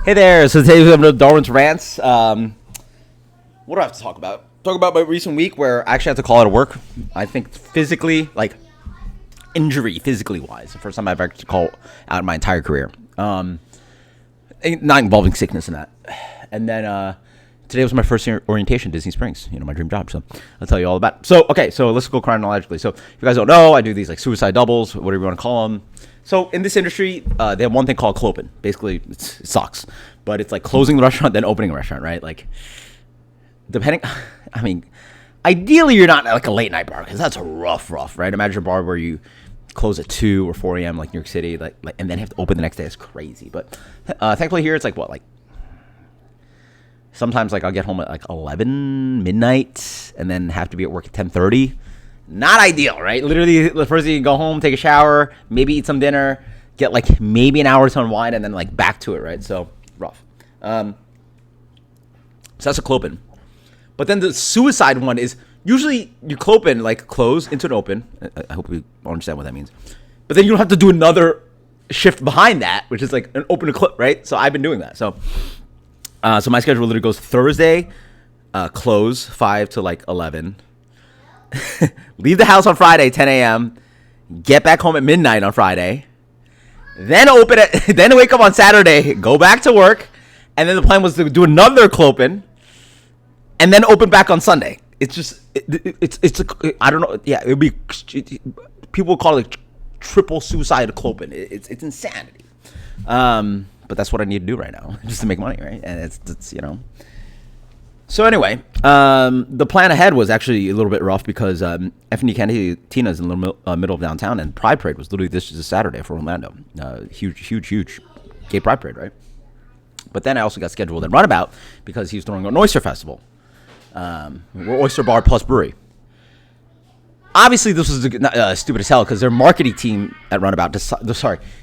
Hey there, so today we have Darwin's Rants. What do I have to talk about? Talk about my recent week where I actually had to call out of work. I think physically, like injury, physically wise. The first time I've actually called out in my entire career. Not involving sickness and that. And then today was my first orientation, Disney Springs, my dream job. So I'll tell you all about it. So let's go chronologically. So if you guys don't know, I do these like suicide doubles, whatever you want to call them. So in this industry, they have one thing called clopin. Basically, it sucks, but it's like closing the restaurant, then opening a restaurant, right? Like, depending, I mean, ideally you're not like a late night bar because that's a rough, right? Imagine a bar where you close at 2 or 4 a.m. like New York City, like, and then have to open the next day. It's crazy. But thankfully here it's like what, like sometimes like I'll get home at like 11 midnight and then have to be at work at 10:30. Not ideal, right? Literally, the first thing you go home, take a shower, maybe eat some dinner, get like maybe an hour to unwind, and then like back to it, right? So rough. So that's a clopin. But then the suicide one is usually you clopin, like close into an open. I hope you understand what that means. But then you don't have to do another shift behind that, which is like an open to close, right? So I've been doing that. So my schedule literally goes Thursday, close 5 to like 11. Leave the house on Friday 10 a.m. Get back home at midnight on Friday. Then then wake up on Saturday, go back to work, and then the plan was to do another clopin, and then open back on Sunday. It's just I don't know. Yeah, it would be, people would call it triple suicide clopin. It's insanity. But that's what I need to do right now just to make money, right? And it's So anyway, the plan ahead was actually a little bit rough because F&D Cantina is in the middle of downtown, and Pride Parade was literally this Saturday for Orlando. Huge gay Pride Parade, right? But then I also got scheduled at Runabout because he was throwing an oyster festival. We're oyster bar plus brewery. Obviously, this was stupid as hell because their marketing team at Runabout,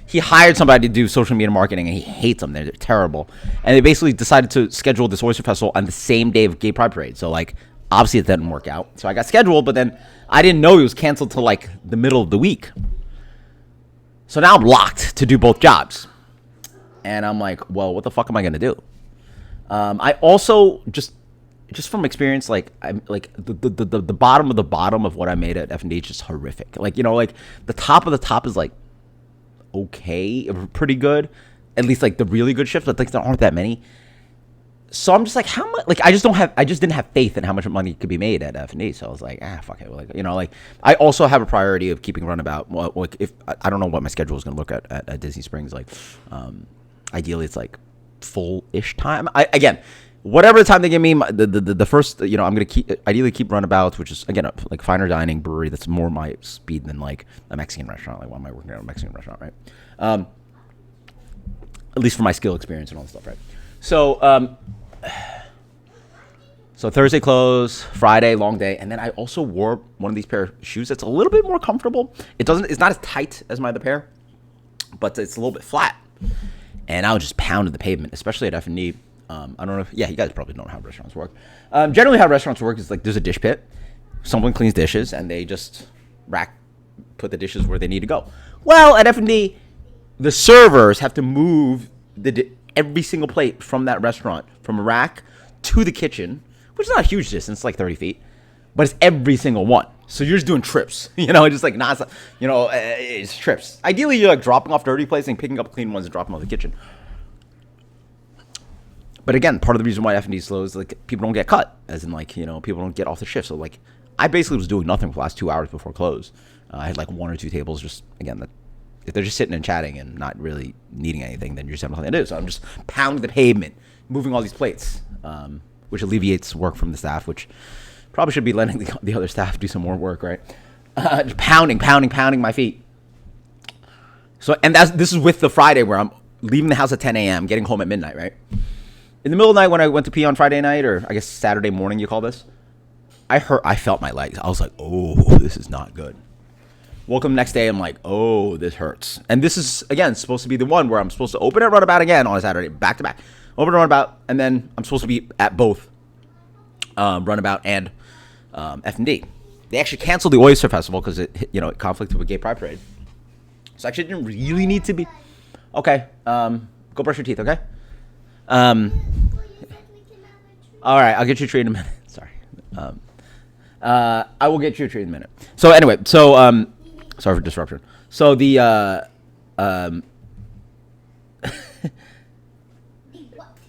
he hired somebody to do social media marketing, and he hates them. They're terrible. And they basically decided to schedule this oyster festival on the same day of Gay Pride Parade. So, like, obviously it didn't work out. So I got scheduled, but then I didn't know it was canceled till, like, the middle of the week. So now I'm locked to do both jobs. And I'm like, well, what the fuck am I going to do? I also just from experience, like I'm like the bottom of the bottom of what I made at F&D is just horrific. Like, like the top of the top is like okay, pretty good, at least like the really good shifts, but like there aren't that many. So I'm just like, how much? Like I just didn't have faith in how much money could be made at F&D. So I was like, fuck it. Like, like I also have a priority of keeping Runabout. Well, like if I don't know what my schedule is going to look at Disney Springs. Like, ideally it's like full-ish time. Again, whatever time they give me, the first, I'm going to ideally keep Runabouts, which is, again, like finer dining brewery. That's more my speed than like a Mexican restaurant. Like, why am I working at a Mexican restaurant, right? At least for my skill experience and all that stuff, right? So Thursday close, Friday long day, and then I also wore one of these pair of shoes that's a little bit more comfortable. It's not as tight as my other pair, but it's a little bit flat. And I was just pounding the pavement, especially at F&D. I don't know you guys probably don't know how restaurants work. Generally how restaurants work is like there's a dish pit. Someone cleans dishes and they just put the dishes where they need to go. Well, at F&D, the servers have to move every single plate from that restaurant, from a rack to the kitchen, which is not a huge distance, like 30 feet, but it's every single one. So you're just doing trips, just like nonstop, it's trips. Ideally, you're like dropping off dirty plates and picking up clean ones and dropping them off the kitchen. But again, part of the reason why F&D is slow is like people don't get cut, as in like, people don't get off the shift. So like I basically was doing nothing for the last 2 hours before close. I had like 1 or 2 tables, just again, if they're just sitting and chatting and not really needing anything, then you just have nothing to do. So I'm just pounding the pavement, moving all these plates, which alleviates work from the staff, which probably should be letting the other staff do some more work, right? Just pounding my feet. So, and this is with the Friday where I'm leaving the house at 10 a.m., getting home at midnight, right? In the middle of the night when I went to pee on Friday night, or I guess Saturday morning you call this, I felt my legs. I was like, oh, this is not good. Woke up the next day, I'm like, oh, this hurts. And this is, again, supposed to be the one where I'm supposed to open at Runabout again on a Saturday, back to back. Open at Runabout, and then I'm supposed to be at both Runabout and F&D. They actually canceled the Oyster Festival because it conflicted with Gay Pride Parade. So I actually didn't really need to be. Okay, go brush your teeth, okay? Um, all right, I'll get you a treat in a minute. Sorry. Um, I will get you a treat in a minute. So anyway, sorry for disruption. So the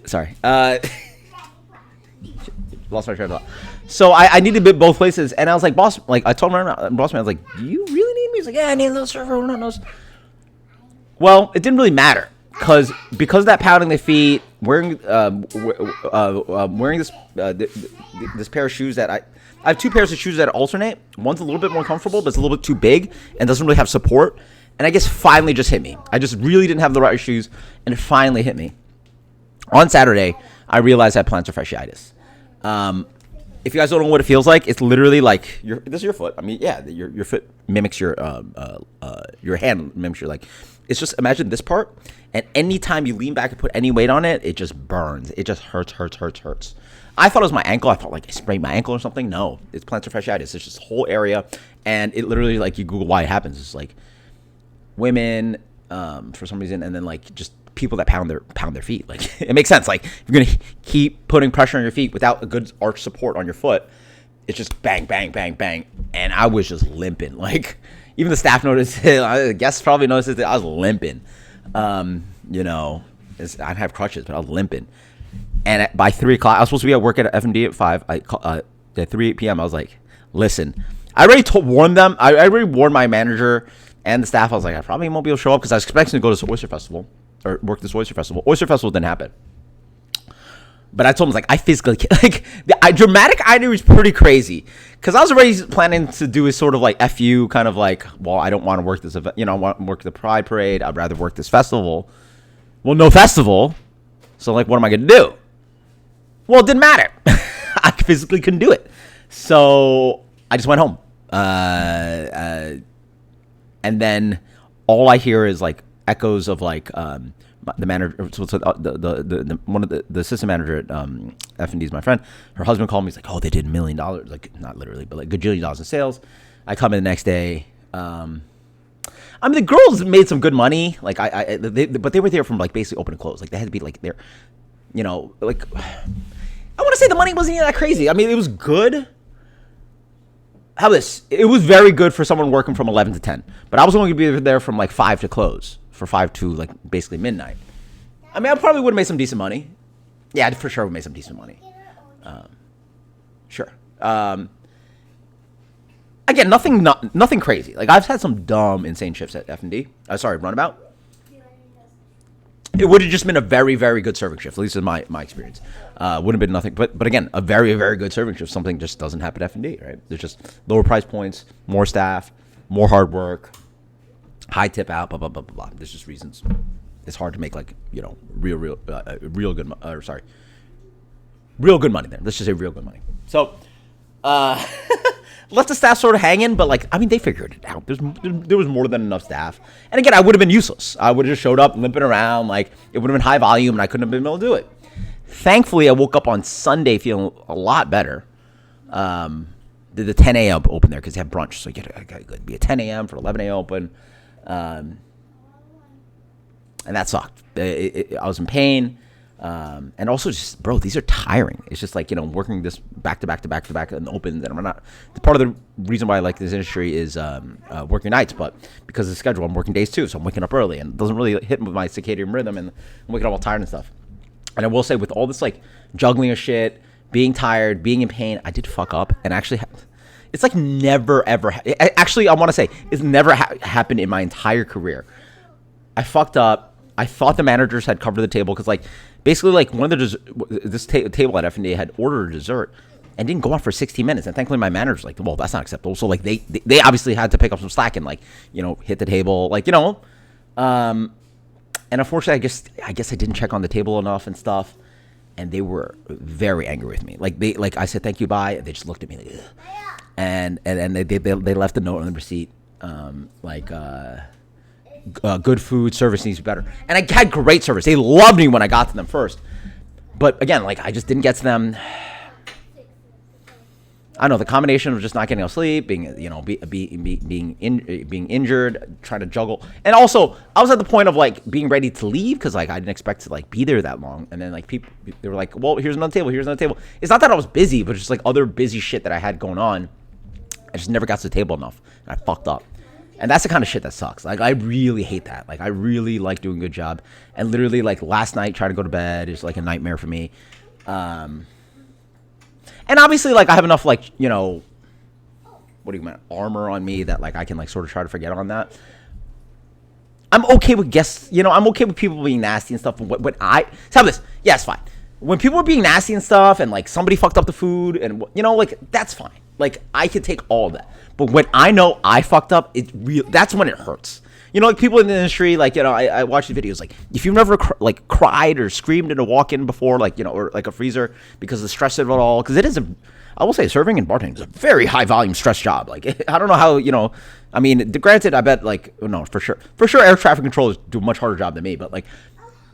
sorry. Lost my train of thought. So I needed to be both places, and I was like, boss, like I told my boss man, I was like, do you really need me? He's like, yeah, I need a little server. No, no. Well, it didn't really matter because of that pounding the feet, wearing this this pair of shoes that I have two pairs of shoes that alternate. One's a little bit more comfortable, but it's a little bit too big and doesn't really have support. And I guess finally just hit me. I just really didn't have the right shoes, and it finally hit me. On Saturday, I realized I had plantar fasciitis. If you guys don't know what it feels like, it's literally like this is your foot. I mean, yeah, your foot mimics your hand mimics your It's just imagine this part, and anytime you lean back and put any weight on it, it just burns. It just hurts. I thought it was my ankle. I thought like I sprained my ankle or something. No, it's plantar fasciitis. It's just a whole area, and it literally like you Google why it happens. It's like women for some reason, and then like just people that pound their feet. Like it makes sense. Like if you're gonna keep putting pressure on your feet without a good arch support on your foot, it's just bang, bang, bang, bang, and I was just limping. Like even the staff noticed it. I guess probably noticed it. I was limping. You know, I'd have crutches, but I was limping. And by 3 o'clock, I was supposed to be at work at FMD at 5. At 3 p.m. I was like, listen, I already warned them. I already warned my manager and the staff. I was like, I probably won't be able to show up because I was expecting to go to this Oyster Festival or work this Oyster Festival. Oyster Festival didn't happen. But I told him, I physically can't. Like, the dramatic irony was pretty crazy. Because I was already planning to do a sort of like FU kind of like, well, I don't want to work this event. You know, I want to work the Pride Parade. I'd rather work this festival. Well, no festival. So, like, what am I going to do? Well, it didn't matter. I physically couldn't do it. So, I just went home. And then all I hear is, like, echoes of, like, the manager, one of the assistant manager at F&D is my friend. Her husband called me. He's like, "Oh, they did $1 million, like not literally, but like gajillion dollars in sales." I come in the next day. I mean, the girls made some good money. Like but they were there from like basically open and close. Like they had to be like there, you know. Like I want to say the money wasn't even that crazy. I mean, it was good. How this? It was very good for someone working from 11 to 10. But I was only going to be there from like 5 to close. For 5 to like basically midnight. I mean, I probably would have made some decent money. Yeah, for sure would have made some decent money. Sure. Again, nothing crazy. Like I've had some dumb, insane shifts at F&D. Runabout. It would have just been a very, very good serving shift. At least in my experience. Wouldn't have been nothing. But again, a very, very good serving shift. Something just doesn't happen at F&D, right? There's just lower price points, more staff, more hard work. High tip out, blah, blah, blah, blah, blah. There's just reasons. It's hard to make like, you know, real good money there. Let's just say real good money. So, left the staff sort of hanging, but like, I mean, they figured it out. There was more than enough staff. And again, I would have been useless. I would have just showed up limping around. Like it would have been high volume and I couldn't have been able to do it. Thankfully, I woke up on Sunday feeling a lot better. The 10 a.m. open there because they have brunch. So you gotta be at 10 a.m. for 11 a.m. open. And that sucked. I was in pain. And also just, bro, these are tiring. It's just like, you know, working this back to back and opens. And I'm not, part of the reason why I like this industry is working nights, but because of the schedule, I'm working days too. So I'm waking up early and it doesn't really hit with my circadian rhythm and I'm waking up all tired and stuff. And I will say with all this like juggling of shit, being tired, being in pain, I did fuck up and actually it's like never ever actually I want to say it's never happened in my entire career. I fucked up. I thought the managers had covered the table because like basically like one of the table at F&D had ordered a dessert and didn't go on for 16 minutes. And thankfully my manager's like, well, that's not acceptable. So like they obviously had to pick up some slack and like, you know, hit the table, like, you know, and unfortunately I guess I didn't check on the table enough and stuff. And they were very angry with me. Like I said, thank you, bye. And they just looked at me like, ugh. And they left a note on the receipt, good food, service needs to be better. And I had great service. They loved me when I got to them first. But again, like I just didn't get to them. I don't know, the combination of just not getting enough sleep, being, you know, being injured, trying to juggle, and also I was at the point of like being ready to leave because like I didn't expect to like be there that long, and then like people, they were like, well, here's another table, here's another table. It's not that I was busy, but just like other busy shit that I had going on. I just never got to the table enough, and I fucked up. And that's the kind of shit that sucks. Like, I really hate that. Like, I really like doing a good job. And literally, like, last night, trying to go to bed is, like, a nightmare for me. And obviously, like, I have enough, like, you know, what do you mean, armor on me that, like, I can, like, sort of try to forget on that. I'm okay with guests, you know, I'm okay with people being nasty and stuff. When tell this, yeah, it's fine. When people are being nasty and stuff and, like, somebody fucked up the food and, you know, like, that's fine. Like, I could take all of that. But when I know I fucked up, that's when it hurts. You know, like people in the industry, like, you know, I watch the videos, like, if you've never, like, cried or screamed in a walk-in before, like, you know, or, like, a freezer because of the stress of it all, because it is I will say, serving and bartending is a very high-volume stress job. Like, I don't know how, you know, I mean, granted, I bet, like, no, for sure, air traffic controllers do a much harder job than me, but, like,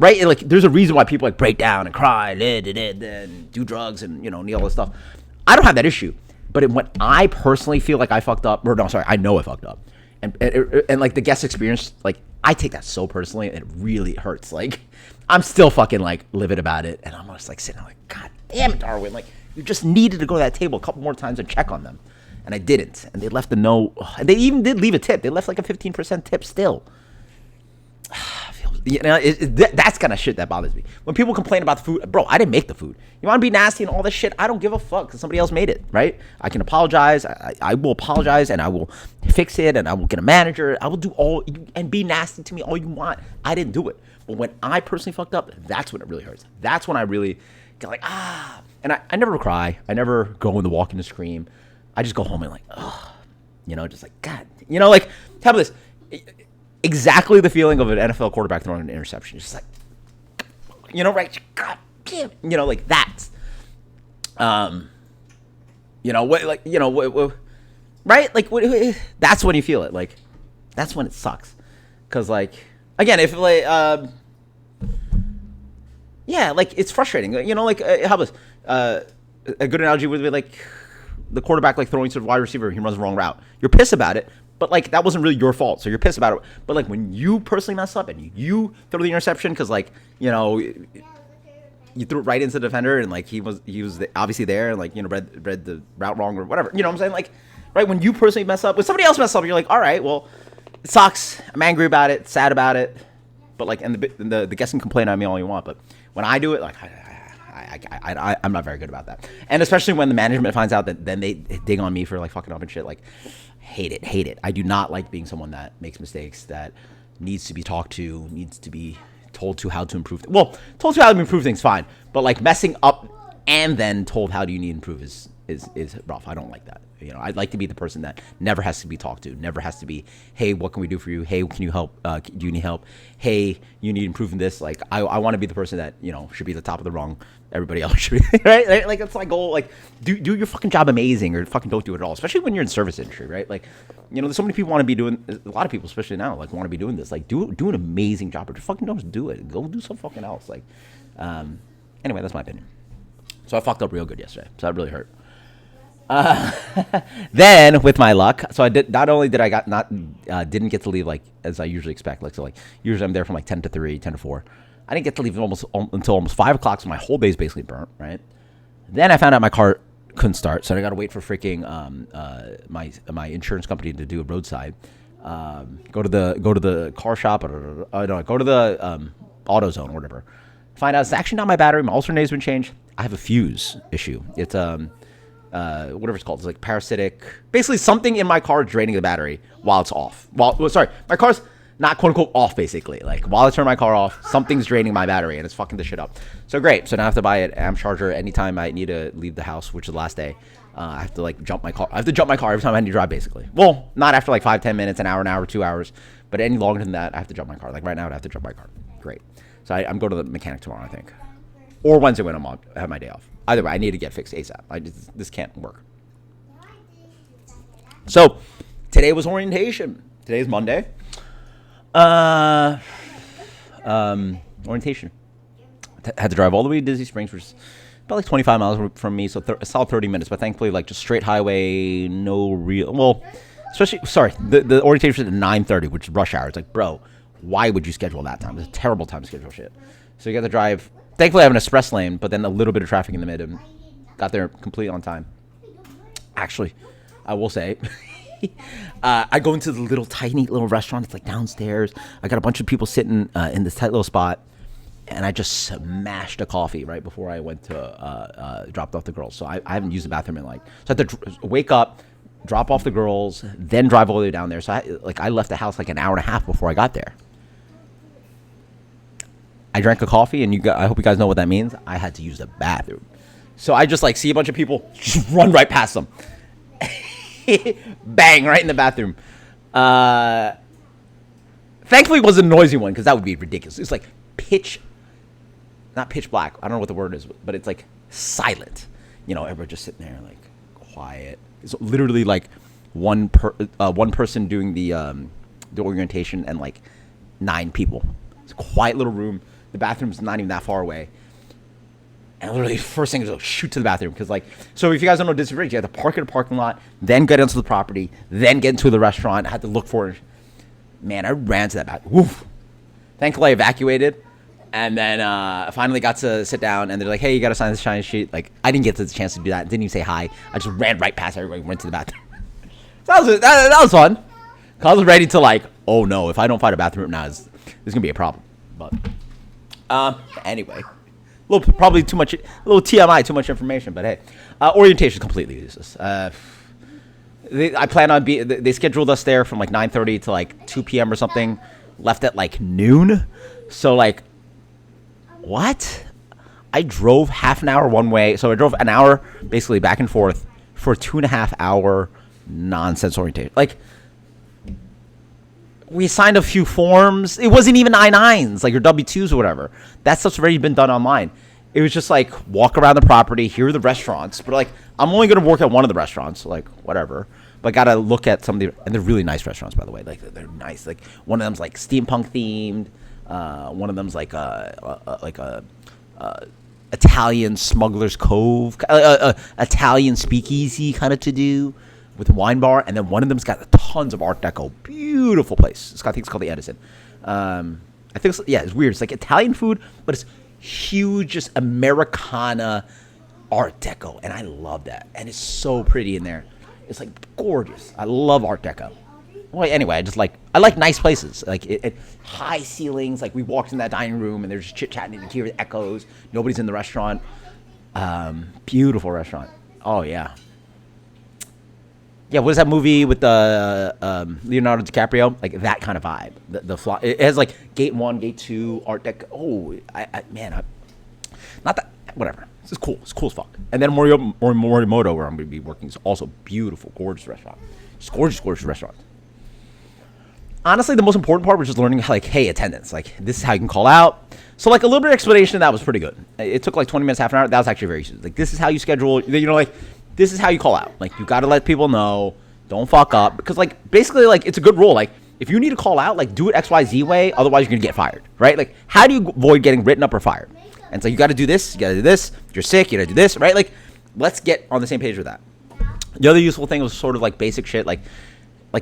right, like, there's a reason why people, like, break down and cry, and do drugs and, you know, need all this stuff. I don't have that issue. But when I personally feel like I fucked up, or no, sorry, I know I fucked up, and like the guest experience, like I take that so personally, and it really hurts. Like I'm still fucking like livid about it, and I'm just like sitting there like, God damn it, Darwin, like you just needed to go to that table a couple more times and check on them, and I didn't, and they left a note, and they even did leave a tip. They left like a 15% tip still. You know, that's kind of shit that bothers me. When people complain about the food, bro, I didn't make the food. You want to be nasty and all this shit? I don't give a fuck because somebody else made it, right? I can apologize. I will apologize and I will fix it and I will get a manager. I will do all and be nasty to me all you want. I didn't do it. But when I personally fucked up, that's when it really hurts. That's when I really get like, And I never cry. I never go in the walk-in and scream. I just go home and like, you know, just like, God. You know, like, how about this? Exactly the feeling of an NFL quarterback throwing an interception. Just like, you know, right? God damn. You know, like that. You know, what, like, you know, what, right? Like, that's when you feel it. Like, that's when it sucks. Because, like, again, if, like, yeah, like, it's frustrating. You know, like, how about this? A good analogy would be, like, the quarterback, like, throwing to the wide receiver, he runs the wrong route. You're pissed about it. But, like, that wasn't really your fault, so you're pissed about it. But, like, when you personally mess up and you throw the interception because, like, you know, you threw it right into the defender and, like, he was obviously there and, like, you know, read the route wrong or whatever. You know what I'm saying? Like, right, when you personally mess up, when somebody else mess up, you're like, all right, well, it sucks. I'm angry about it, sad about it. But, like, and the guest can complain on me all you want. But when I do it, like, I'm not very good about that. And especially when the management finds out that then they dig on me for, like, fucking up and shit, like, hate it. I do not like being someone that makes mistakes, that needs to be talked to, needs to be told to how to improve. Well, told to how to improve things, fine. But like messing up and then told how do you need to improve is rough. I don't like that. You know, I'd like to be the person that never has to be talked to, never has to be, hey, what can we do for you? Hey, can you help? Do you need help? Hey, you need improving this. Like, I want to be the person that, you know, should be the top of the rung. Everybody else should be, right? Like, that's my goal. Like, do your fucking job amazing or fucking don't do it at all, especially when you're in service industry, right? Like, you know, there's so many people want to be doing, a lot of people, especially now, like, want to be doing this. Like, do an amazing job, but fucking don't do it. Go do some fucking else. Like, anyway, that's my opinion. So I fucked up real good yesterday. So that really hurt. Then with my luck, so I did, not only did I didn't get to leave like as I usually expect, like, so like usually I'm there from like 10 to 3, 10 to 4. I didn't get to leave until almost 5 o'clock, so my whole day's basically burnt, right? Then I found out my car couldn't start, so I got to wait for freaking my insurance company to do a roadside. Go to the car shop, or no, go to the AutoZone or whatever. Find out it's actually not my battery. My alternator's been changed. I have a fuse issue. It's whatever it's called. It's like parasitic. Basically, something in my car is draining the battery while it's off. My car's not quote unquote off. Basically, like while I turn my car off, something's draining my battery and it's fucking the shit up. So great. So now I have to buy an amp charger anytime I need to leave the house, which is the last day. I have to like jump my car. I have to jump my car every time I need to drive. Basically, well, not after like 5-10 minutes, an hour, 2 hours, but any longer than that, I have to jump my car. Like right now, I have to jump my car. Great. So I'm going to the mechanic tomorrow, I think, or Wednesday when I have my day off. Either way, I need to get fixed ASAP. This can't work. So today was orientation. Today's Monday. Orientation. Had to drive all the way to Disney Springs, which is about like 25 miles from me, so a solid 30 minutes. But thankfully, like just straight highway, no real. Well, especially sorry, the orientation at 9:30, which is rush hour. It's like, bro, why would you schedule that time? It's a terrible time to schedule shit. So you got to drive. Thankfully, I have an express lane, but then a little bit of traffic in the mid, and got there completely on time. Actually, I will say. I go into the little tiny little restaurant. It's like downstairs. I got a bunch of people sitting in this tight little spot, and I just smashed a coffee right before I went to dropped off the girls. So I haven't used the bathroom in like, so I had to wake up, drop off the girls, then drive all the way down there. So I left the house like an hour and a half before I got there. I drank a coffee, and I hope you guys know what that means. I had to use the bathroom. So I just like see a bunch of people just run right past them. Bang, right in the bathroom. Thankfully, it wasn't a noisy one because that would be ridiculous. It's like not pitch black. I don't know what the word is, but it's like silent. You know, everyone just sitting there like quiet. It's literally like one person doing the orientation and like 9 people. It's a quiet little room. The bathroom's not even that far away. And literally, the first thing is to shoot to the bathroom. Because, like, so if you guys don't know Disney Springs, you have to park in a parking lot, then get into the property, then get into the restaurant. I had to look for it. Man, I ran to that bathroom. Woof. Thankfully, I evacuated. And then I finally got to sit down. And they're like, hey, you got to sign this shiny sheet. Like, I didn't get the chance to do that. Didn't even say hi. I just ran right past everybody and went to the bathroom. So that was fun. Because I was ready to, like, oh, no, if I don't find a bathroom now, there's going to be a problem. But anyway. Probably too much, a little TMI, too much information, but hey, orientation is completely useless. I plan on they scheduled us there from like 9:30 to like 2 p.m. or something, left at like noon. So like, what? I drove half an hour one way. So I drove an hour basically back and forth for a 2.5 hour nonsense orientation. Like, we signed a few forms. It wasn't even I-9s, like your W-2s or whatever. That stuff's already been done online. It was just like walk around the property. Here are the restaurants. But like, I'm only going to work at one of the restaurants, like whatever. But I got to look at some of the, and they're really nice restaurants, by the way. Like, they're nice. Like, one of them's like steampunk themed. One of them's like a Italian Smuggler's Cove, Italian speakeasy kind of to do. With a wine bar, and then one of them's got tons of Art Deco. Beautiful place. I think it's called the Edison. I think it's weird. It's like Italian food, but it's huge, just Americana Art Deco, and I love that. And it's so pretty in there. It's like gorgeous. I love Art Deco. Well, anyway, I like nice places. Like it high ceilings. Like we walked in that dining room, and they're just chit chatting, and you hear the echoes. Nobody's in the restaurant. Beautiful restaurant. Oh yeah. Yeah, what is that movie with the Leonardo DiCaprio? Like that kind of vibe. It has like Gate 1, Gate 2, Art Deco. Oh, not that. Whatever. This is cool. It's cool as fuck. And then Morimoto, where I'm going to be working, is also beautiful, gorgeous restaurant. Just gorgeous restaurant. Honestly, the most important part was just learning, like, hey, attendance. Like, this is how you can call out. So, like, a little bit of explanation of that was pretty good. It took like 20 minutes, half an hour. That was actually very easy. Like, this is how you schedule. You know, like. This is how you call out. Like, you got to let people know. Don't fuck up. Because, like, basically, like, it's a good rule. Like, if you need to call out, like, do it XYZ way. Otherwise, you're going to get fired. Right? Like, how do you avoid getting written up or fired? And so you got to do this. You got to do this. If you're sick, you got to do this. Right? Like, let's get on the same page with that. The other useful thing was sort of, like, basic shit. Like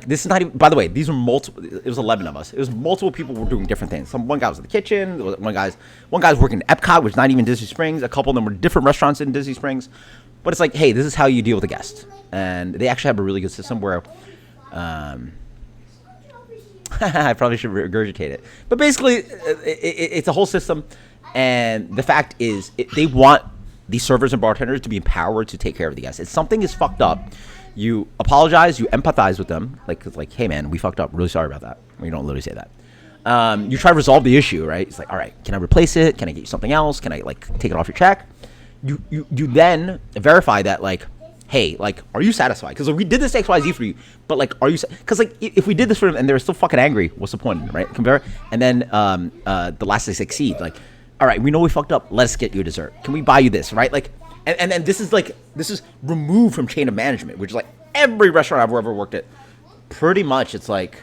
this is not even, by the way, these were multiple, it was 11 of us. It was multiple people were doing different things. One guy was in the kitchen. One guy's working at Epcot, which is not even Disney Springs. A couple of them were different restaurants in Disney Springs. But it's like, hey, this is how you deal with a guest. And they actually have a really good system where, I probably should regurgitate it. But basically, it's a whole system. And the fact is, they want these servers and bartenders to be empowered to take care of the guests. If something is fucked up, you apologize, you empathize with them. Like, hey, man, we fucked up. Really sorry about that. Well, you don't literally say that. You try to resolve the issue, right? It's like, all right, can I replace it? Can I get you something else? Can I, like, take it off your check? You then verify that, like, hey, like, are you satisfied? Because we did this XYZ for you, but, like, are you? Because, like, if we did this for them and they were still fucking angry, what's the point, right? Compare, and then the last they succeed, like, all right, we know we fucked up. Let's get you a dessert. Can we buy you this, right? Like, and then this is removed from chain of management, which is like every restaurant I've ever worked at. Pretty much, it's like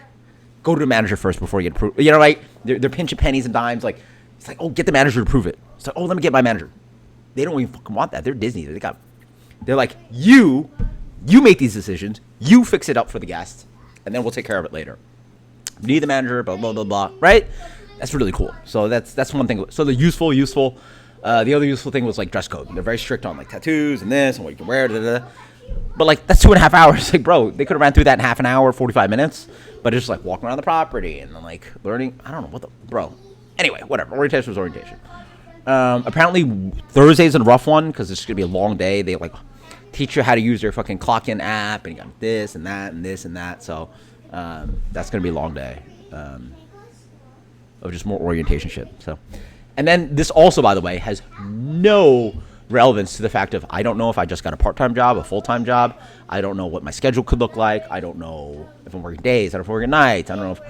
go to the manager first before you get approved. You know, like they're pinching pennies and dimes. Like it's like, oh, get the manager to approve it. It's like, oh, let me get my manager. They don't even fucking want that. They're Disney. They're like, you make these decisions. You fix it up for the guest, and then we'll take care of it later. Need the manager, blah, blah, blah, blah, right? That's really cool. So that's one thing. So the useful. The other useful thing was like dress code. They're very strict on like tattoos and this and what you can wear. But like that's 2.5 hours. Like, bro, they could have ran through that in half an hour, 45 minutes. But it's just like walking around the property and then like learning. I don't know what the bro. Anyway, whatever. Orientation was orientation. Apparently Thursday's a rough one because it's gonna be a long day. They like teach you how to use your fucking clock in app and you got this and that and this and that. So that's gonna be a long day of just more orientation shit. So, and then this also, by the way, has no relevance to the fact of I don't know if I just got a part-time job, a full-time job. I don't know what my schedule could look like. I don't know if I'm working days. I don't know if I'm working nights. I don't know if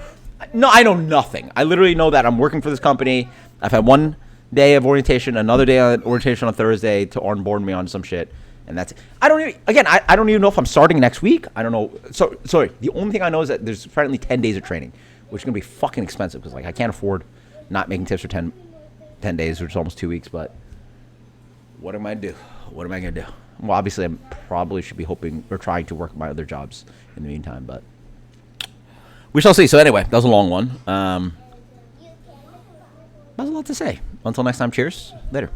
I know nothing. I literally know that I'm working for this company. I've had one day of orientation, another day of orientation on Thursday to onboard me on some shit, and that's it. I don't even know if I'm starting next week. I don't know. So sorry. The only thing I know is that there's apparently 10 days of training, which is gonna be fucking expensive because like I can't afford not making tips for 10 days, which is almost 2 weeks. But what am I gonna do? What am I gonna do? Well, obviously, I probably should be hoping or trying to work my other jobs in the meantime, but we shall see. So anyway, that was a long one. That was a lot to say. Until next time, cheers. Later.